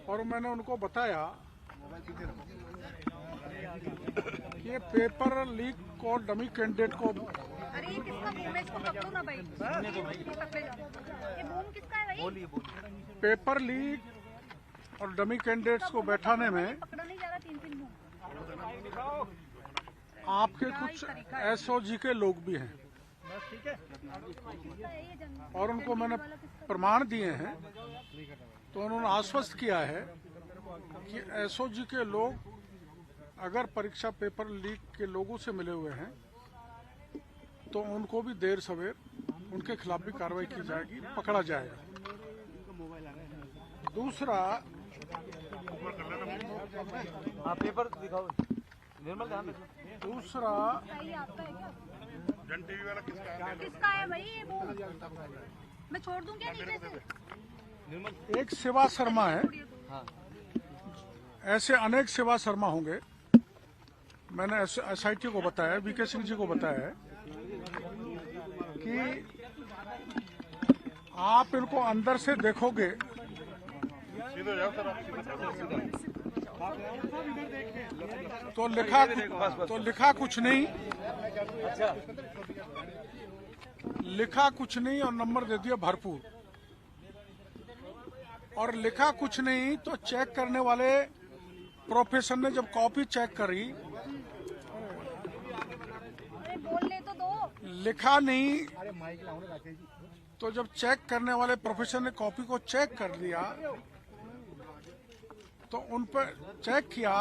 और मैंने उनको बताया कि पेपर लीक और डमी कैंडिडेट को। अरे ये किसका बूम है? इसको पकड़ो ना भाई। ये बूम किसका है भाई? पेपर लीक और डमी कैंडिडेट्स को बैठाने में पकड़ा नहीं जा रहा। 3-3 बूम आपके कुछ एसओजी के लोग भी हैं और उनको मैंने प्रमाण दिए हैं। तो उन्होंने आश्वस्त किया है कि एसओजी के लोग अगर परीक्षा पेपर लीक के लोगों से मिले हुए हैं तो उनको भी देर सवेर उनके खिलाफ भी कार्रवाई की जाएगी, पकड़ा जाएगा। दूसरा, पेपर दिखाओ निर्मल, ध्यान रखो। दूसरा किसका है भाई ये बूम? मैं छोड़ दूं क्या नीचे से? एक सेवा शर्मा है, ऐसे अनेक सेवा शर्मा होंगे। मैंने एसआईटी को बताया, वीके सिंह जी को बताया है कि आप इनको अंदर से देखोगे तो लिखा कुछ नहीं, लिखा कुछ नहीं और नंबर दे दिया भरपूर। और लिखा कुछ नहीं तो चेक करने वाले प्रोफेसर ने जब कॉपी चेक करी, अरे बोलने तो दो। लिखा नहीं तो जब चेक करने वाले प्रोफेसर ने कॉपी को चेक कर लिया तो उन पर चेक किया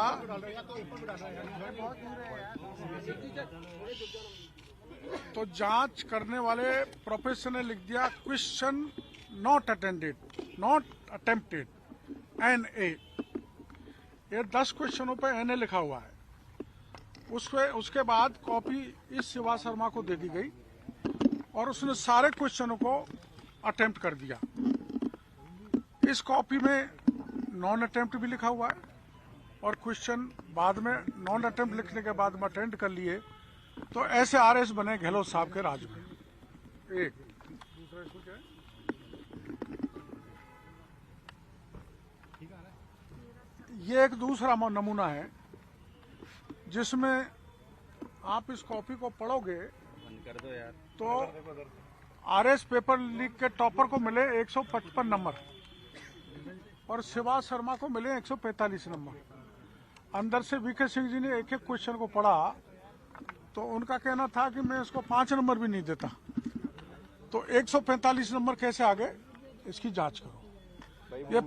तो जांच करने वाले प्रोफेसर ने लिख दिया question not attended, not attempted, NA। ये 10 क्वेश्चनों पे NA लिखा हुआ है। उसके बाद कॉपी इस शिवा शर्मा को दे दी गई और उसने सारे क्वेश्चनों को अटेम्प्ट कर दिया। इस कॉपी में नॉन अटेम्प्ट भी लिखा हुआ है और क्वेश्चन बाद में नॉन अटेम्प्ट लिखने के बाद में अटेम्प्ट कर लिए। तो ऐसे RS बने गहलोत साहब के राज में। एक दूसरा इसको क्या है, ये एक दूसरा नमूना है जिसमें आप इस कॉपी को पढ़ोगे तो RS पेपर लीक के टॉपर को मिले 155 नंबर और शिवा शर्मा को मिले 145 नंबर। अंदर से वीके सिंह जी ने एक एक क्वेश्चन को पढ़ा तो उनका कहना था कि मैं इसको 5 नंबर भी नहीं देता। तो 145 नंबर कैसे आ गए, इसकी जांच करो। ये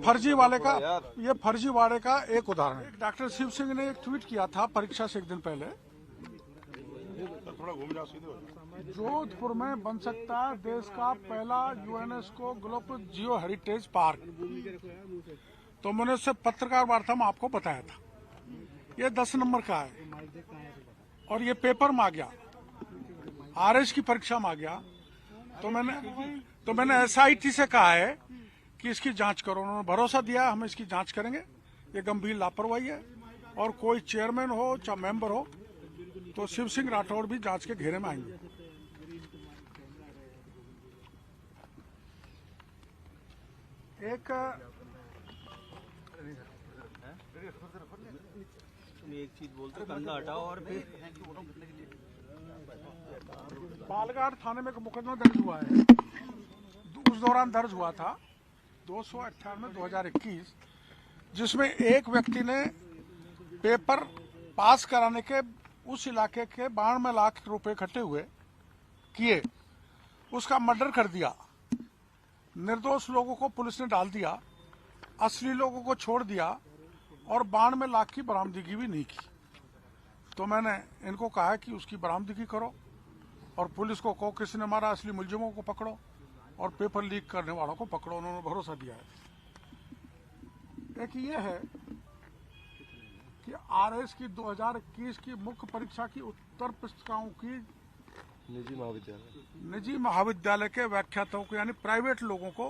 फर्जीवाड़े का एक उदाहरण है। डॉक्टर शिव सिंह ने एक ट्वीट किया था परीक्षा से एक दिन पहले, जोधपुर में बन सकता है देश का पहला UNESCO global geo heritage park. तो मैंने उससे पत्रकार वार्ता में आपको बताया था। ये 10 नंबर का है और ये पेपर में आ गया, RS की परीक्षा में आ गया। तो मैंने SIT से कहा है कि इसकी जांच करो। उन्होंने भरोसा दिया हम इसकी जांच करेंगे। ये गंभीर लापरवाही है और कोई चेयरमैन हो चाहे मेंबर हो तो शिव सिंह राठौड़ भी जांच के घेरे में आएंगे। एक चीज बोलते कंधा हटाओ और फिर बालघाट थाने में एक मुकदमा दर्ज हुआ है। उस दौरान दर्ज हुआ था 298/2021, जिसमें एक व्यक्ति ने पेपर पास कराने के उस इलाके के 92 लाख रुपए इकट्ठे हुए किए, उसका मर्डर कर दिया। निर्दोष लोगों को पुलिस ने डाल दिया, असली लोगों को छोड़ दिया और 92 लाख की बरामदगी भी नहीं की। तो मैंने इनको कहा कि उसकी बरामदगी करो और पुलिस को कहो किसने मारा, असली मुलजिमों को पकड़ो और पेपर लीक करने वालों को पकड़ो। उन्होंने भरोसा दिया है। एक ये है कि RS की 2021 की मुख्य परीक्षा की उत्तर पुस्तिकाओं की निजी महाविद्यालय के व्याख्याताओं को यानी प्राइवेट लोगों को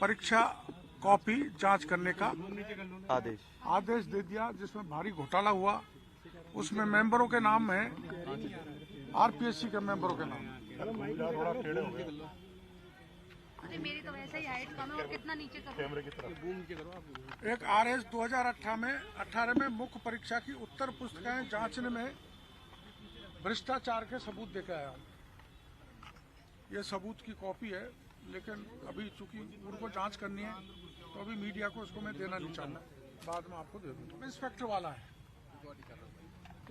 परीक्षा कॉपी जांच करने का आदेश दे दिया, जिसमें भारी घोटाला हुआ। उसमें मेंबरों के नाम है, RPSC के मेंबरों के नाम। सकती, मेरी तो वैसे ही हाइट कम है और कितना नीचे करूँ। एक RS 2018 में मुख्य परीक्षा की उत्तर पुस्तिकाएं जांचने में भ्रष्टाचार के सबूत देकर आया हूँ। ये सबूत की कॉपी है, लेकिन अभी चूंकि उनको जांच करनी है तो अभी मीडिया को उसको मैं देना नहीं चाहता, बाद में आपको दे दूँ। इंस्पेक्टर वाला है,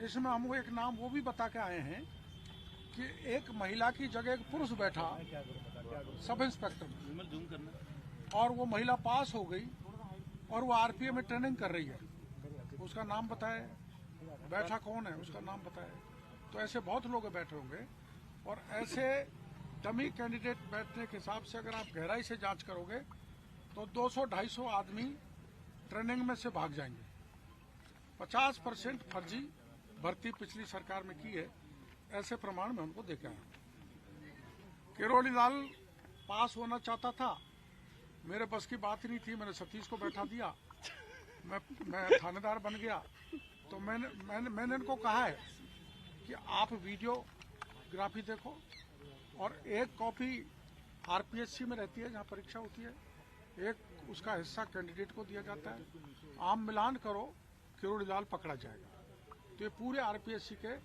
इसमें हमको एक नाम वो भी बता के आए हैं कि एक महिला की जगह एक पुरुष बैठा सब इंस्पेक्टर में, और वो महिला पास हो गई और वो RPA में ट्रेनिंग कर रही है। उसका नाम बताए, बैठा कौन है उसका नाम बताए। तो ऐसे बहुत लोग बैठे होंगे, और ऐसे डमी कैंडिडेट बैठने के हिसाब से अगर आप गहराई से जांच करोगे तो 200-250 आदमी ट्रेनिंग में से भाग जाएंगे। 50% फर्जी भर्ती पिछली सरकार में की है, ऐसे प्रमाण में उनको देखे हैं। किरोड़ी लाल पास होना चाहता था, मेरे बस की बात नहीं थी, मैंने सतीश को बैठा दिया, मैं थानेदार बन गया। तो मैंने इनको कहा है कि आप वीडियोग्राफी देखो, और एक कॉपी RPSC में रहती है जहाँ परीक्षा होती है, एक उसका हिस्सा कैंडिडेट को दिया जाता है। आम मिलान करो, किरोड़ी लाल पकड़ा जाएगा। तो ये पूरे RPSC के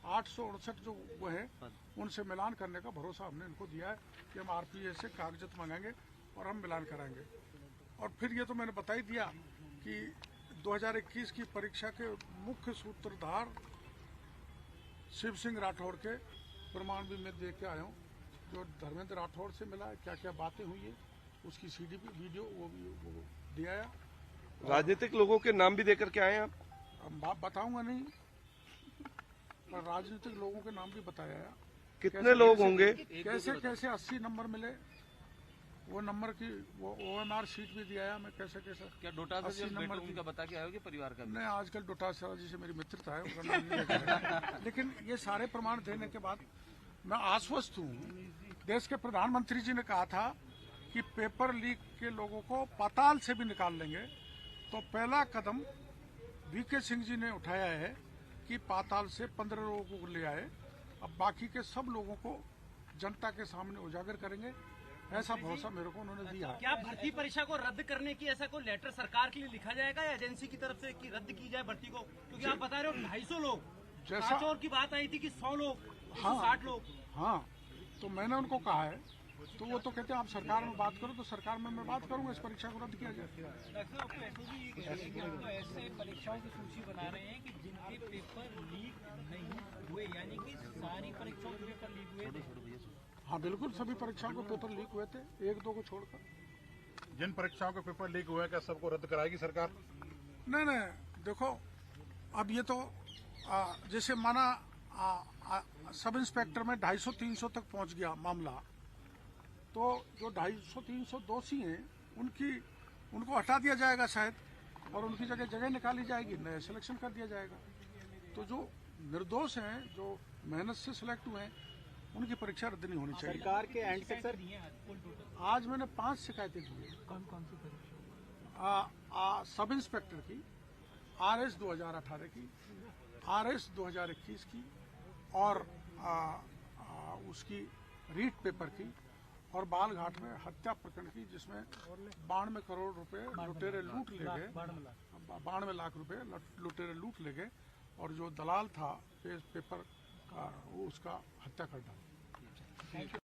869 जो वो है उनसे मिलान करने का भरोसा हमने इनको दिया है कि हम RPSC से कागजात मंगाएंगे और हम मिलान कराएंगे। और फिर ये तो मैंने बता ही दिया कि 2021 की परीक्षा के मुख्य सूत्रधार शिव सिंह राठौड़ के प्रमाण भी मैं देख के आया हूँ, जो धर्मेंद्र राठौड़ से मिला है, क्या क्या बातें हुई है, उसकी CD भी वीडियो वो दिया है। राजनीतिक लोगों के नाम भी देकर के आए आप? अब बताऊंगा नहीं, पर राजनीतिक लोगों के नाम भी बताया है। कितने लोग होंगे? कैसे 80 नंबर मिले, वो नंबर की वो OMR शीट भी दिया है। मैं कैसे क्या डोटासरा जी नंबर उनका बता के आए हो कि परिवार का? नहीं, आजकल डोटासरा जी से मेरी मित्रता है, उनका नाम नहीं लेकर। लेकिन ये सारे प्रमाण देने के बाद मैं आश्वस्त हूँ। देश के प्रधानमंत्री जी ने कहा था कि पेपर लीक के लोगों को पाताल से भी निकाल लेंगे, तो पहला कदम VK सिंह जी ने उठाया है कि पाताल से 15 लोगों को ले आए। अब बाकी के सब लोगों को जनता के सामने उजागर करेंगे, ऐसा भरोसा मेरे को उन्होंने दिया। क्या भर्ती परीक्षा को रद्द करने की ऐसा कोई लेटर सरकार के लिए लिखा जाएगा या एजेंसी की तरफ से कि रद्द की जाए भर्ती को? क्योंकि आप बता रहे हो 250 लोग, जैसा और की बात आई थी कि 100 लोग, 160 लोग। हाँ, तो मैंने उनको कहा है, तो वो तो कहते हैं आप सरकार में बात करो, तो सरकार में मैं बात करूंगा, इस परीक्षा को रद्द किया जाए। तो ऐसे परीक्षाओं की सूची बना रहे हैं कि जिनके पेपर लीक नहीं हुए, यानी कि सारी परीक्षाओं के पेपर लीक हुए थे। हाँ बिल्कुल, सभी परीक्षाओं के पेपर लीक हुए थे, 1-2 को छोड़कर। जिन परीक्षाओं के पेपर लीक हुए हैं, क्या सबको रद्द कराएगी सरकार? नहीं, देखो अब ये तो जैसे माना सब इंस्पेक्टर में 250-300 तक पहुंच गया मामला, तो जो 250-300 दोषी हैं उनको हटा दिया जाएगा शायद, और उनकी जगह निकाली जाएगी, नया सिलेक्शन कर दिया जाएगा। तो जो निर्दोष हैं, जो मेहनत से सिलेक्ट हुए हैं, उनकी परीक्षा रद्द नहीं होनी चाहिए। सरकार के एंड से सर आज मैंने 5 शिकायतें की है। कौन सी परीक्षा? सब इंस्पेक्टर की, RS 2018 की, RS 2021 की, और उसकी रीट पेपर की, और बालघाट में हत्या प्रकरण की, जिसमें 92 करोड़ रुपए लुटेरे लूट ले गए, 92 लाख रुपए लुटेरे लूट ले गए, और जो दलाल था पेपर का, वो उसका हत्या कर डाला।